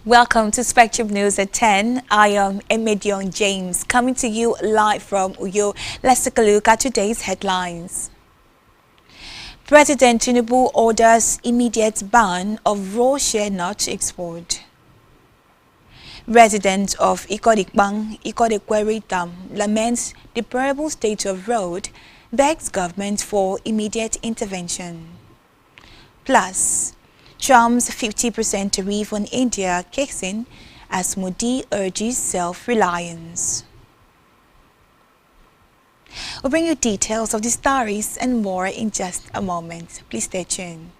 Welcome to Spectrum News at 10. I am Emedion James, coming to you live from Uyo. Let's take a look at today's headlines. President Tinubu orders immediate ban of raw shea nut export. Residents of Ikodekweri Dam laments deplorable state of road, begs government for immediate intervention. Plus, Trump's 50% tariff on India kicks in as Modi urges self-reliance. We'll bring you details of the stories and more in just a moment. Please stay tuned.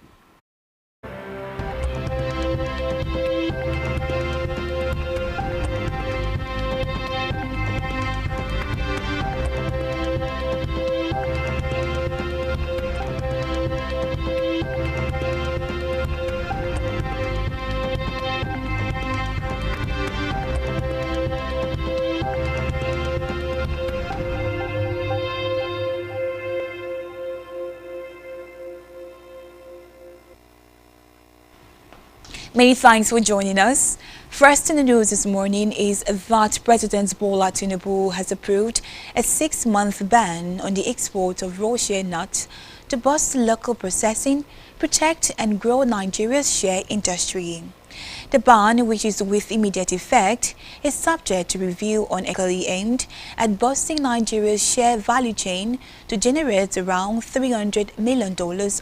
Many thanks for joining us. First in the news this morning is that President Bola Tinubu has approved a 6-month ban on the export of raw shea nuts to boost local processing, protect and grow Nigeria's shea industry. The ban, which is with immediate effect, is subject to review on equally aimed at boosting Nigeria's shea value chain to generate around $300 million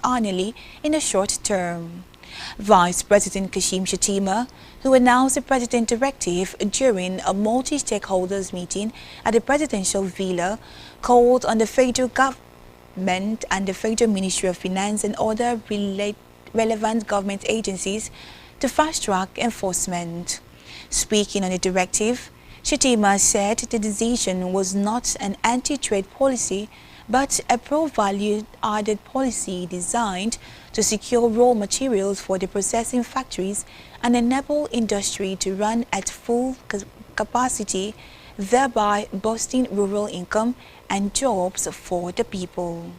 annually in the short term. Vice President Kashim Shettima, who announced the president directive during a multi-stakeholders meeting at the presidential villa, called on the federal government and the Federal Ministry of Finance and other relevant government agencies to fast-track enforcement. Speaking on the directive, Shettima said the decision was not an anti-trade policy but a pro-value added policy designed to secure raw materials for the processing factories and enable industry to run at full capacity, thereby boosting rural income and jobs for the people.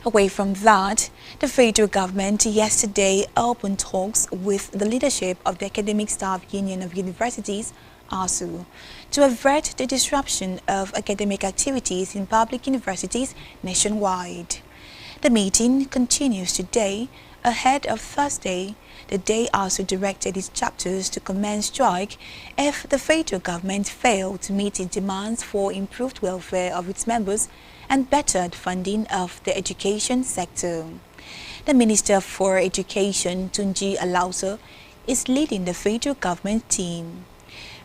Away from that, the federal government yesterday opened talks with the leadership of the Academic Staff Union of Universities, Asuu, to avert the disruption of academic activities in public universities nationwide. The meeting continues today ahead of Thursday, the day Asuu directed its chapters to commence strike if the federal government failed to meet its demands for improved welfare of its members and bettered funding of the education sector. The Minister for Education, Tunji Alausa, is leading the federal government team.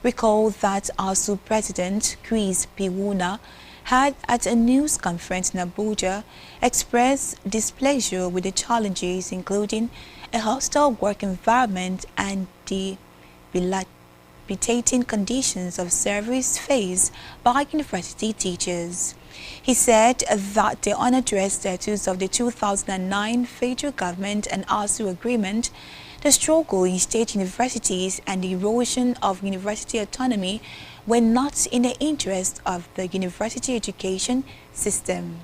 Recall that Asuu President Chris Piwuna had at a news conference in Abuja expressed displeasure with the challenges including a hostile work environment and the debilitating conditions of service faced by university teachers. He said that the unaddressed status of the 2009 federal government and Asuu agreement, the struggle in state universities and the erosion of university autonomy were not in the interest of the university education system.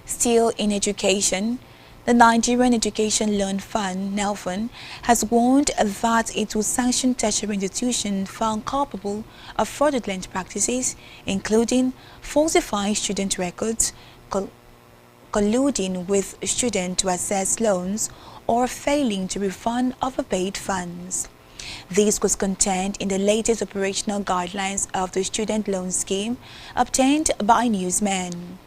Still in education, the Nigerian Education Loan Fund, NELFund, has warned that it will sanction tertiary institutions found culpable of fraudulent practices, including falsifying student records, colluding with students to access loans, or failing to refund overpaid funds. This was contained in the latest operational guidelines of the student loan scheme obtained by Newsman.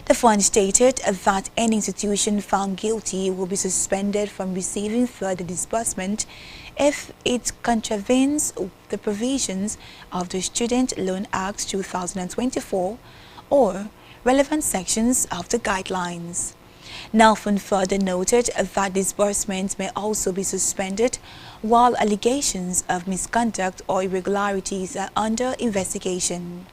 The fund stated that any institution found guilty will be suspended from receiving further disbursement if it contravenes the provisions of the Student Loan Act 2024 or relevant sections of the guidelines. NELFund further noted that disbursements may also be suspended while allegations of misconduct or irregularities are under investigation.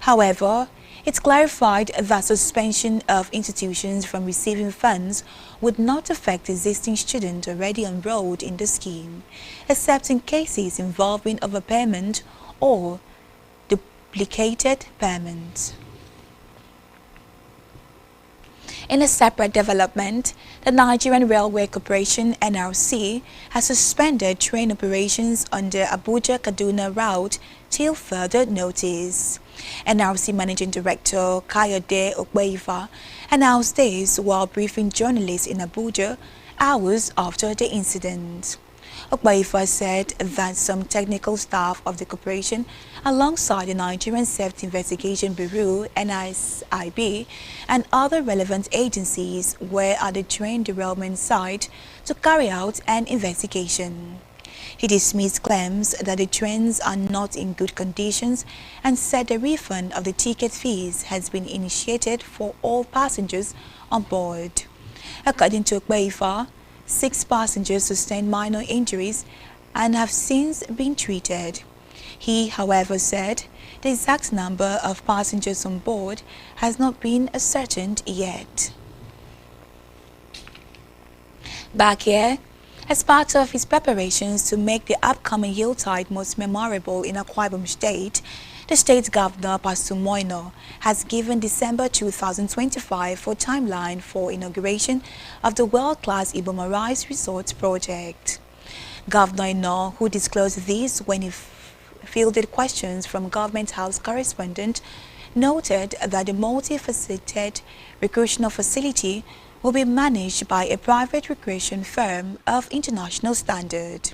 However, it clarified that suspension of institutions from receiving funds would not affect existing students already enrolled in the scheme, except in cases involving overpayment or duplicated payments. In a separate development, the Nigerian Railway Corporation (NRC) has suspended train operations on the Abuja-Kaduna route till further notice. NRC Managing Director Kayode Okpeifa announced this while briefing journalists in Abuja hours after the incident. Okpeifa said that some technical staff of the corporation, alongside the Nigerian Safety Investigation Bureau (NSIB) and other relevant agencies, were at the train derailment site to carry out an investigation. He dismissed claims that the trains are not in good conditions and said the refund of the ticket fees has been initiated for all passengers on board. According to Okpeifa, 6 passengers sustained minor injuries and have since been treated. He, however, said the exact number of passengers on board has not been ascertained yet. Back here, as part of his preparations to make the upcoming Yuletide most memorable in Akwa Ibom State, the state governor, Asuu, has given December 2025 for timeline for inauguration of the world-class Ibom Rice Resort project. Governor Ino, who disclosed this when he fielded questions from Government House correspondent, noted that the multi-faceted recreational facility will be managed by a private recreation firm of international standard.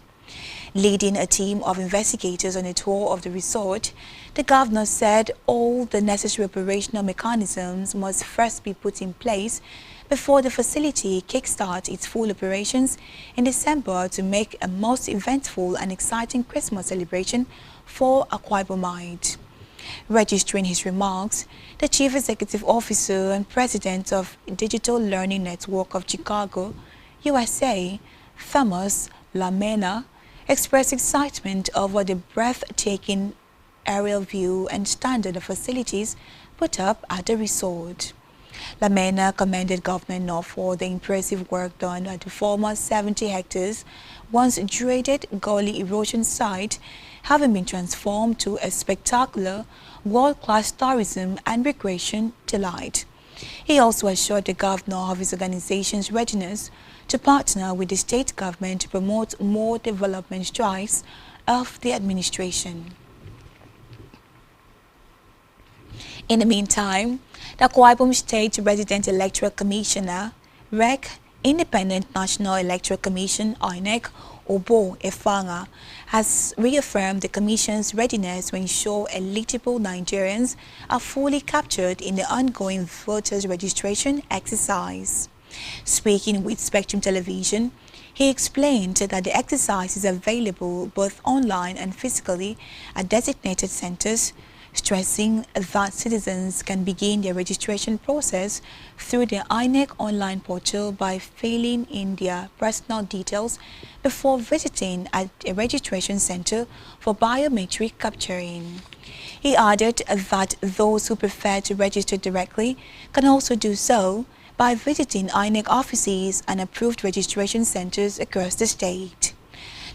Leading a team of investigators on a tour of the resort, the governor said all the necessary operational mechanisms must first be put in place before the facility kickstarts its full operations in December to make a most eventful and exciting Christmas celebration for Akwa Ibomites. Registering his remarks, the Chief Executive Officer and President of Digital Learning Network of Chicago, USA, Thomas Lamena, expressed excitement over the breathtaking aerial view and standard of facilities put up at the resort. Lamena commended Governor Ino for the impressive work done at the former 70 hectares once dreaded gully erosion site, having been transformed to a spectacular world-class tourism and recreation delight. He also assured the governor of his organization's readiness to partner with the state government to promote more development strides of the administration. In the meantime, the Akwa Ibom State Resident Electoral Commissioner, REC, Independent National Electoral Commission, INEC, Obo Efanga, has reaffirmed the Commission's readiness to ensure eligible Nigerians are fully captured in the ongoing voters' registration exercise. Speaking with Spectrum Television, he explained that the exercise is available both online and physically at designated centers, stressing that citizens can begin their registration process through the INEC online portal by filling in their personal details before visiting at a registration center for biometric capturing. He added that those who prefer to register directly can also do so by visiting INEC offices and approved registration centers across the state.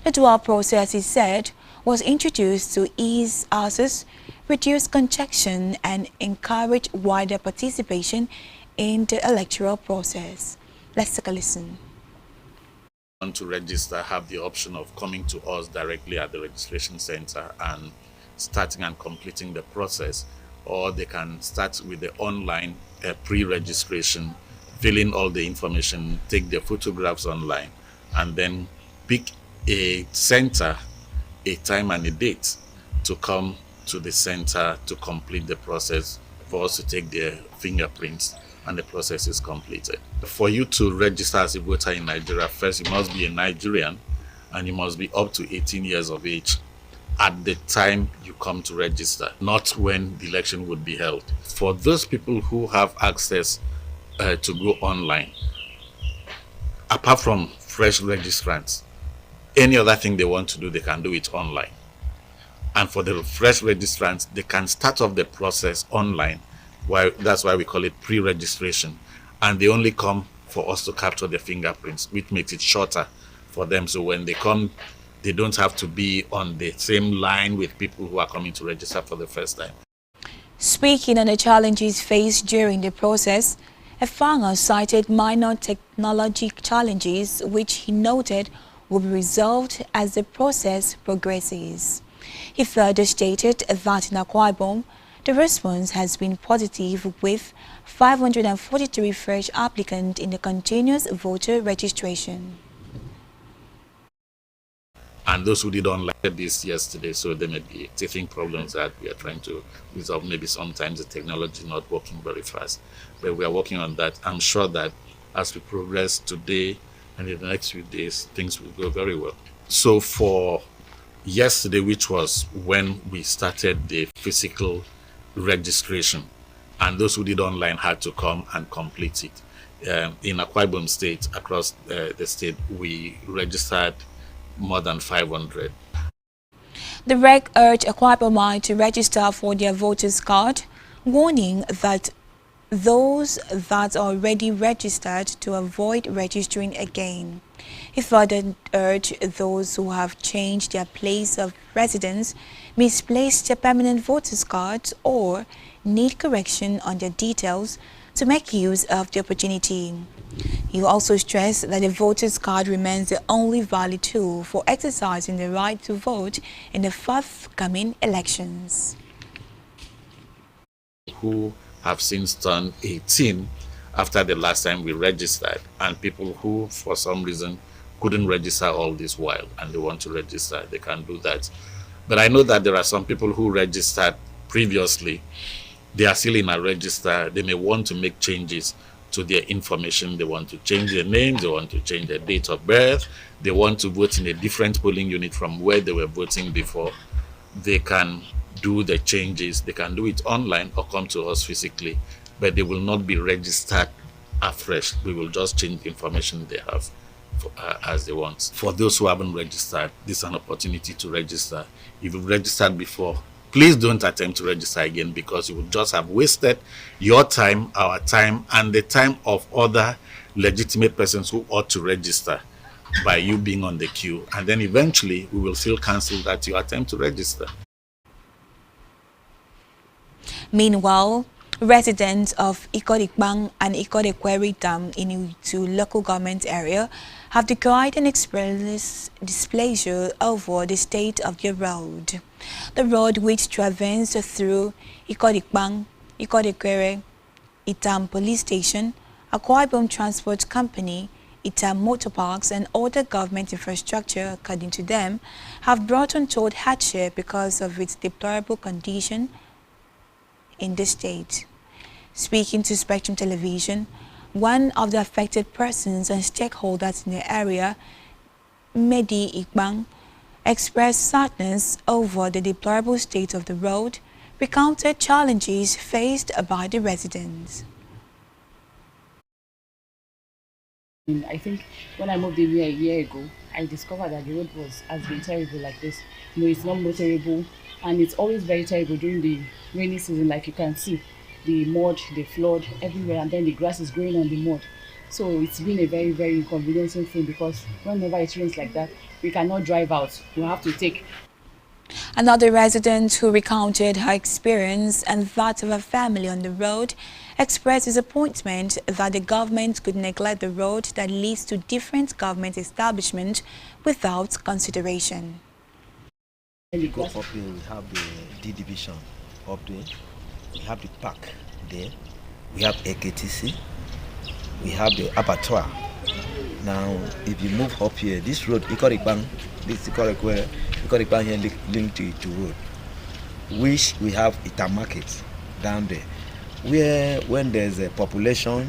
The dual process, he said, was introduced to ease access, reduce congestion, and encourage wider participation in the electoral process. Let's take a listen. Want to register have the option of coming to us directly at the registration center and starting and completing the process, or they can start with the online pre-registration, fill in all the information, take their photographs online, and then pick a center, a time and a date to come to the center to complete the process for us to take their fingerprints, and the process is completed. For you to register as a voter in Nigeria, first you must be a Nigerian and you must be up to 18 years of age at the time you come to register, not when the election would be held. For those people who have access to go online, apart from fresh registrants, any other thing they want to do, they can do it online. And for the fresh registrants, they can start off the process online. That's why we call it pre-registration. And they only come for us to capture their fingerprints, which makes it shorter for them. So when they come, they don't have to be on the same line with people who are coming to register for the first time. Speaking on the challenges faced during the process, Efanga cited minor technology challenges which he noted will be resolved as the process progresses. He further stated that in Akwa Ibom, the response has been positive with 543 fresh applicants in the continuous voter registration. And those who did online this yesterday, so there may be teething problems that we are trying to resolve. Maybe sometimes the technology is not working very fast, but we are working on that. I'm sure that as we progress today and in the next few days, things will go very well. So for yesterday, which was when we started the physical registration, and those who did online had to come and complete it. In Akwa Ibom State, across the state, we registered more than 500. The REC urged Akwa Ibomite to register for their voters card, warning that those that are already registered to avoid registering again. He further urged those who have changed their place of residence, misplaced their permanent voters cards, or need correction on their details to make use of the opportunity. He also stressed that the voter's card remains the only valid tool for exercising the right to vote in the forthcoming elections. Who have since turned 18 after the last time we registered, and people who for some reason couldn't register all this while and they want to register, they can do that. But I know that there are some people who registered previously. They are still in a register. They may want to make changes to their information. They want to change their names, they want to change their date of birth, they want to vote in a different polling unit from where they were voting before. They can do the changes. They can do it online or come to us physically, but they will not be registered afresh. We will just change the information they have as they want. For those who haven't registered, this is an opportunity to register. If you've registered before, please don't attempt to register again, because you would just have wasted your time, our time, and the time of other legitimate persons who ought to register by you being on the queue. And then eventually we will still cancel that your attempt to register. Meanwhile, residents of Ikodikbang and Ikodekweri Dam in Itu local government area have decried and expressed displeasure over the state of the road. The road, which travels through Ikodikbang, Ikodekweri, Itam Police Station, Akwa Ibom Transport Company, Itam Motor Parks and other government infrastructure, according to them, have brought untold hardship because of its deplorable condition in the state. Speaking to Spectrum Television, one of the affected persons and stakeholders in the area, Medi Ikbang, expressed sadness over the deplorable state of the road, recounted challenges faced by the residents. I think when I moved in here a year ago, I discovered that the road has been terrible like this. It's not motorable, and it's always very terrible during the rainy season. Like you can see, the mud, the flood everywhere, and then the grass is growing on the mud. So it's been a very, very inconveniencing thing, because whenever it rains like that, we cannot drive out. We have to take. Another resident who recounted her experience and that of her family on the road expressed disappointment that the government could neglect the road that leads to different government establishments without consideration. We go up here, we have the D division up there, we have the park there, we have AKTC, we have the abattoir. Now, if you move up here, this road, Ikorikbang, this Ikorikbang here linked to road, which we have Itam Market down there, where when there's a population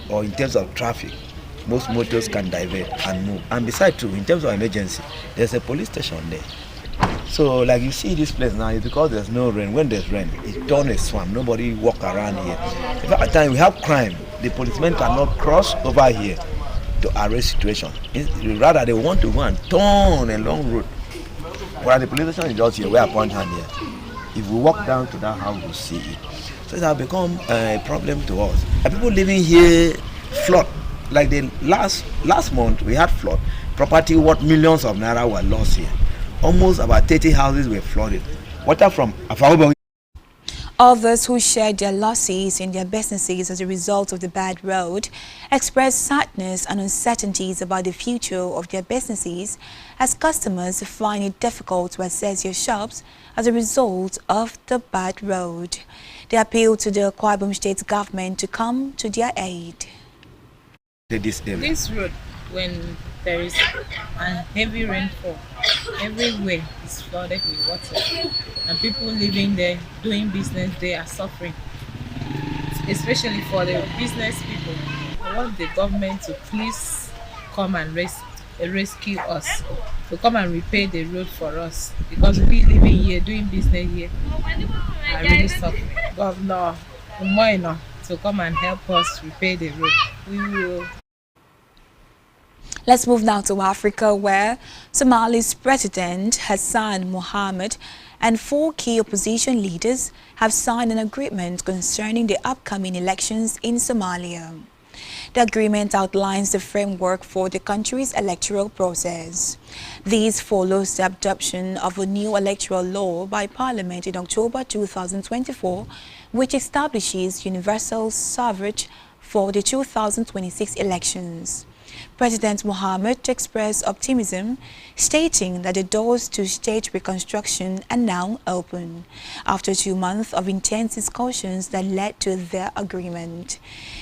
or in terms of traffic, most motors can divert and move. And besides too, in terms of emergency, there's a police station there. So like you see this place now, it's because there's no rain. When there's rain, it turns a swamp. Nobody walk around here. At the time we have crime, the policemen cannot cross over here to arrest situation. Rather, they want to go and turn a long road. But the police station is just here, we are point hand here. If we walk down to that house, we'll see it. So it has become a problem to us. And people living here flood. Like the last month, we had flood. Property worth millions of naira were lost here. Almost about 30 houses were flooded. Water from Afawabo. Others who shared their losses in their businesses as a result of the bad road expressed sadness and uncertainties about the future of their businesses as customers find it difficult to access their shops as a result of the bad road. They appealed to the Akwa Ibom State government to come to their aid. This road, when there is a heavy rainfall, everywhere is flooded with water, and people living there, doing business, they are suffering. Especially for the business people, I want the government to please come and rescue us, to come and repair the road for us, because we living here, doing business here, are really suffering. Governor Umoino to come and help us repair the road. We will. Let's move now to Africa, where Somali's President Hassan Mohamud and 4 key opposition leaders have signed an agreement concerning the upcoming elections in Somalia. The agreement outlines the framework for the country's electoral process. This follows the adoption of a new electoral law by Parliament in October 2024, which establishes universal suffrage for the 2026 elections. President Mohamud expressed optimism, stating that the doors to state reconstruction are now open, after 2 months of intense discussions that led to their agreement.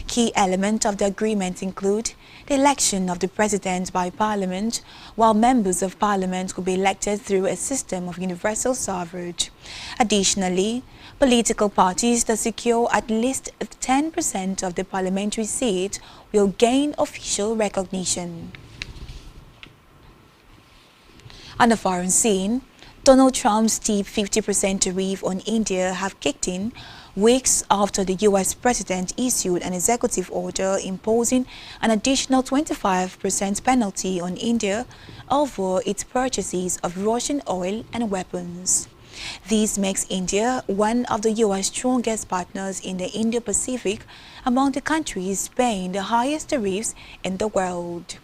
Key elements of the agreement include the election of the president by parliament, while members of parliament will be elected through a system of universal suffrage. Additionally, political parties that secure at least 10% of the parliamentary seat will gain official recognition. On the foreign scene, Donald Trump's steep 50% tariff on India have kicked in weeks after the U.S. president issued an executive order imposing an additional 25% penalty on India over its purchases of Russian oil and weapons. This makes India one of the U.S. strongest partners in the Indo-Pacific, among the countries paying the highest tariffs in the world.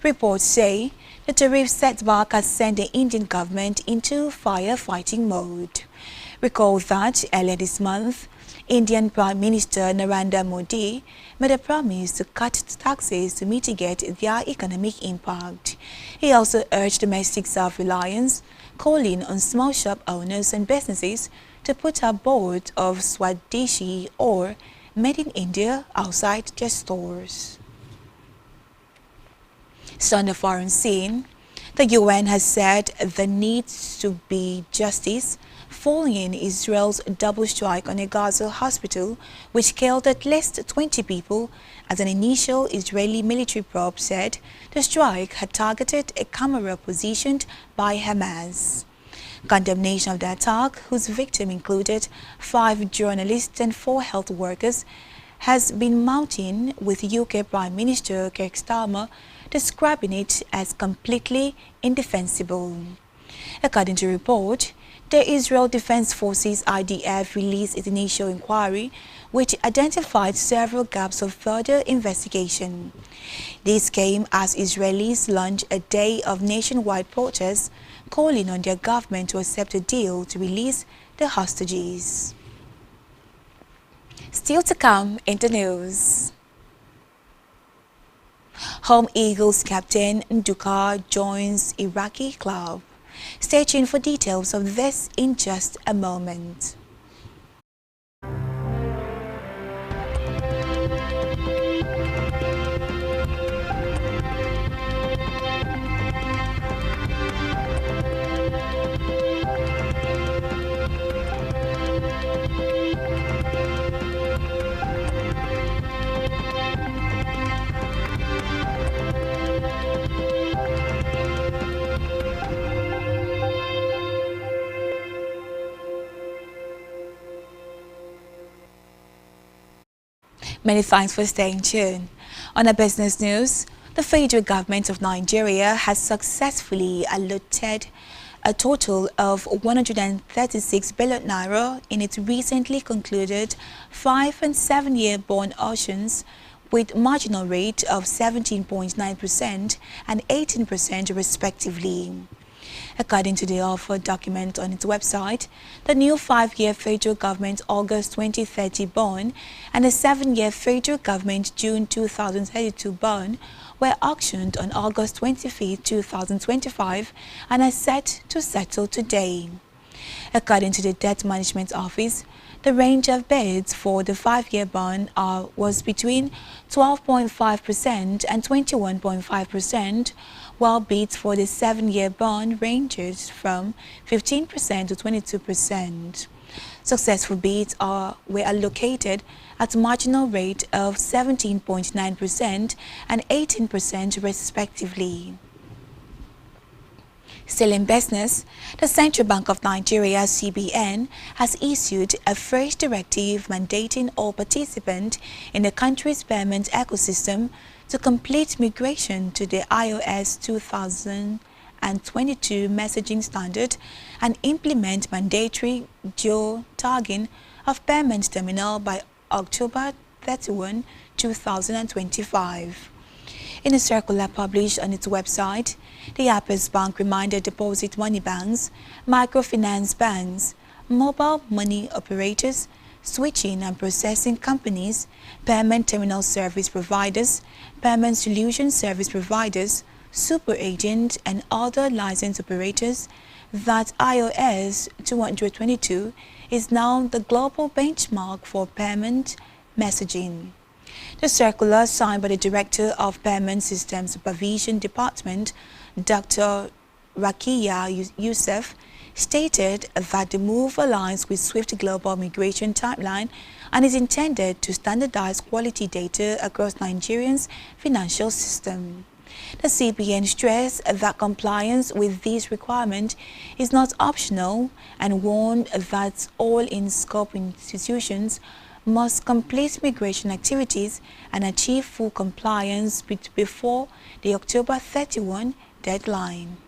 Reports say the tariff setback has sent the Indian government into firefighting mode. Recall that earlier this month, Indian Prime Minister Narendra Modi made a promise to cut taxes to mitigate their economic impact. He also urged domestic self-reliance, calling on small shop owners and businesses to put a board of Swadeshi or Made in India outside their stores. So on the foreign scene, the UN has said there needs to be justice following Israel's double strike on a Gaza hospital, which killed at least 20 people, as an initial Israeli military probe said the strike had targeted a camera positioned by Hamas. Condemnation of the attack, whose victim included 5 journalists and 4 health workers, has been mounting, with UK Prime Minister Keir Starmer describing it as completely indefensible. According to a report, the Israel Defense Forces IDF released its initial inquiry, which identified several gaps of further investigation. This came as Israelis launched a day of nationwide protests, calling on their government to accept a deal to release the hostages. Still to come in the news. Home Eagles captain Nduka joins Iraqi club. Stay tuned for details of this in just a moment. Many thanks for staying tuned. On our business news, the federal government of Nigeria has successfully allotted a total of 136 billion naira in its recently concluded 5- and 7-year bond auctions, with marginal rate of 17.9% and 18% respectively. According to the offer document on its website, the new 5-year federal government August 2030 bond and the 7-year federal government June 2032 bond were auctioned on August 25, 2025 and are set to settle today. According to the Debt Management Office, the range of bids for the 5-year bond was between 12.5% and 21.5%, while bids for the 7-year bond ranges from 15% to 22%. Successful bids were allocated at a marginal rate of 17.9% and 18% respectively. Still in business, the Central Bank of Nigeria (CBN) has issued a fresh directive mandating all participants in the country's payment ecosystem to complete migration to the iOS 2022 messaging standard and implement mandatory geo-tagging of payment terminal by October 31, 2025. In a circular published on its website, the Apex Bank reminded deposit money banks, microfinance banks, mobile money operators, switching and processing companies, payment terminal service providers, payment solution service providers, super agents, and other licensed operators that iOS 222 is now the global benchmark for payment messaging. The circular, signed by the Director of Payment System Supervision Department, Dr. Rakiya Youssef, stated that the move aligns with swift global migration timeline and is intended to standardize quality data across Nigeria's financial system. The CBN stressed that compliance with these requirements is not optional and warned that all in-scope institutions must complete migration activities and achieve full compliance before the October 31 deadline.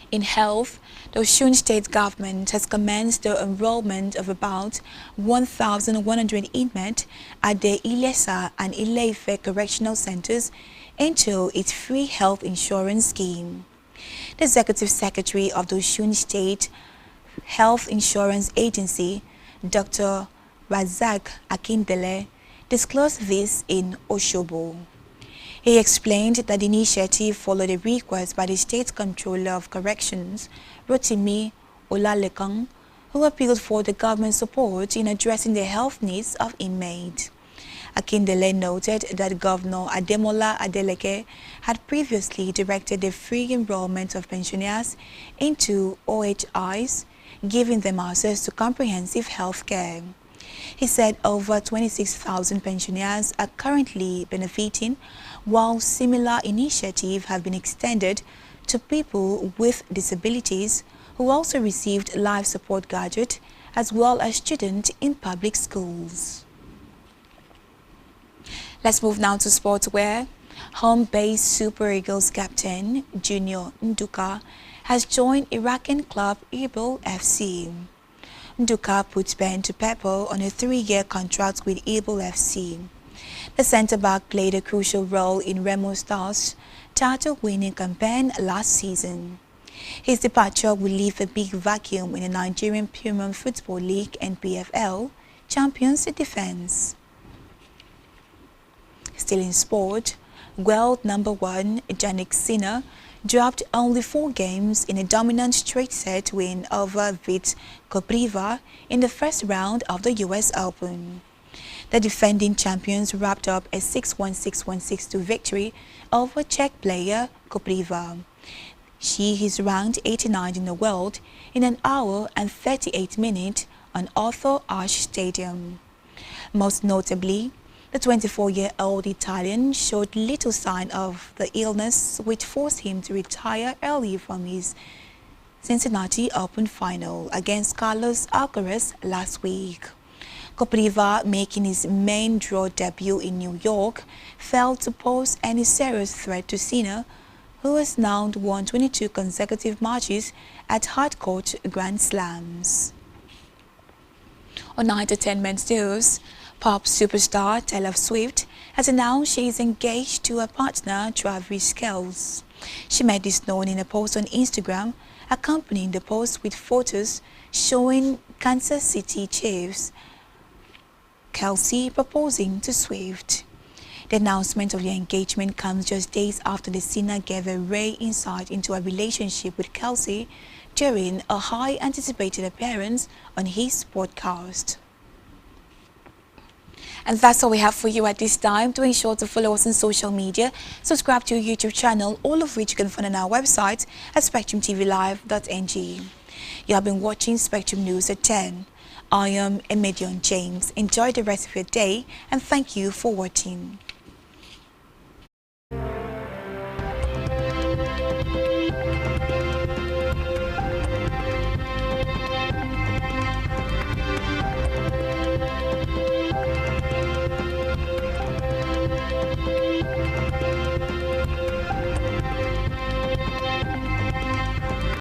In health, the Osun State government has commenced the enrollment of about 1,100 inmates at the Ilesa and Ile-Ife correctional centers into its free health insurance scheme. The Executive Secretary of the Osun State Health Insurance Agency, Dr. Razak Akindele, disclosed this in Osogbo. He explained that the initiative followed a request by the State Controller of Corrections, Rotimi Olalekan, who appealed for the government's support in addressing the health needs of inmates. Akindele noted that Governor Ademola Adeleke had previously directed the free enrollment of pensioners into OHIs, giving them access to comprehensive health care. He said over 26,000 pensioners are currently benefiting, while similar initiatives have been extended to people with disabilities who also received life support gadget, as well as students in public schools. Let's move now to sportswear. Home-based Super Eagles captain Junior Nduka has joined Iraqi club Ibil FC. Nduka put pen to paper on a 3-year contract with Ibil FC. The centre-back played a crucial role in Remo Stars' title-winning campaign last season. His departure will leave a big vacuum in the Nigerian Premium Football League (NPFL) Champions Defence. Still in sport, Govt #1 Jannik Sinner dropped only 4 games in a dominant straight-set win over Vit Kopriva in the first round of the US Open. The defending champions wrapped up a 6-1, 6-1, 6-2 victory over Czech player Kopriva. She is ranked 89th in the world in 1 hour and 38 minutes on Arthur Ashe Stadium. Most notably, the 24-year-old Italian showed little sign of the illness, which forced him to retire early from his Cincinnati Open final against Carlos Alcaraz last week. Kopriva, making his main draw debut in New York, failed to pose any serious threat to Sinner, who has now won 22 consecutive matches at hardcourt Grand Slams. On entertainment news, pop superstar Taylor Swift has announced she is engaged to her partner, Travis Kells. She made this known in a post on Instagram, accompanying the post with photos showing Kansas City Chiefs Kelsey proposing to Swift. The announcement of their engagement comes just days after the singer gave a rare insight into her relationship with Kelsey during a highly anticipated appearance on his podcast. And that's all we have for you at this time. To ensure to follow us on social media, subscribe to our YouTube channel, all of which you can find on our website at spectrumtvlive.ng. You have been watching Spectrum News at 10. I am Emedion James. Enjoy the rest of your day and thank you for watching.